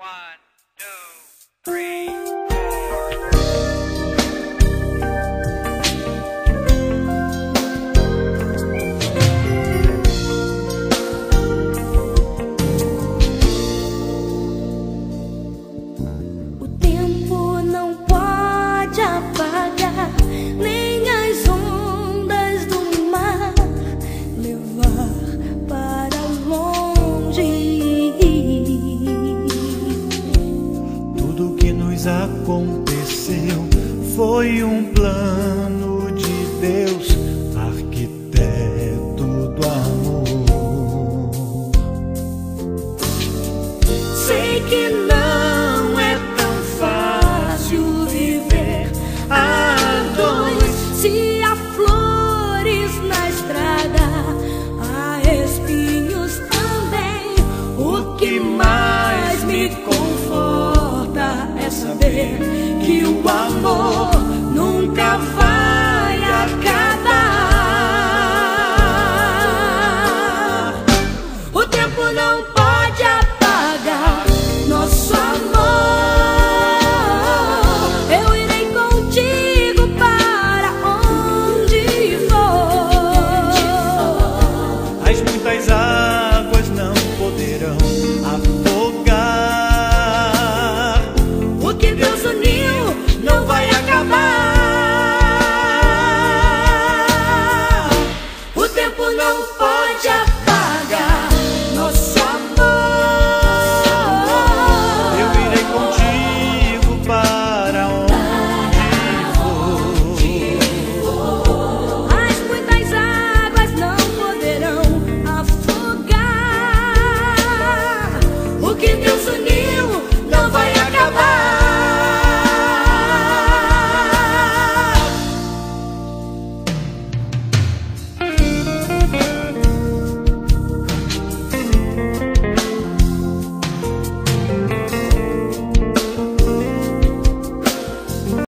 One, two, three, four. O tempo não pode apagar nem as ondas do mar levar para longe. Tudo que nos aconteceu foi um plano de Deus, arquiteto do amor. Sei que não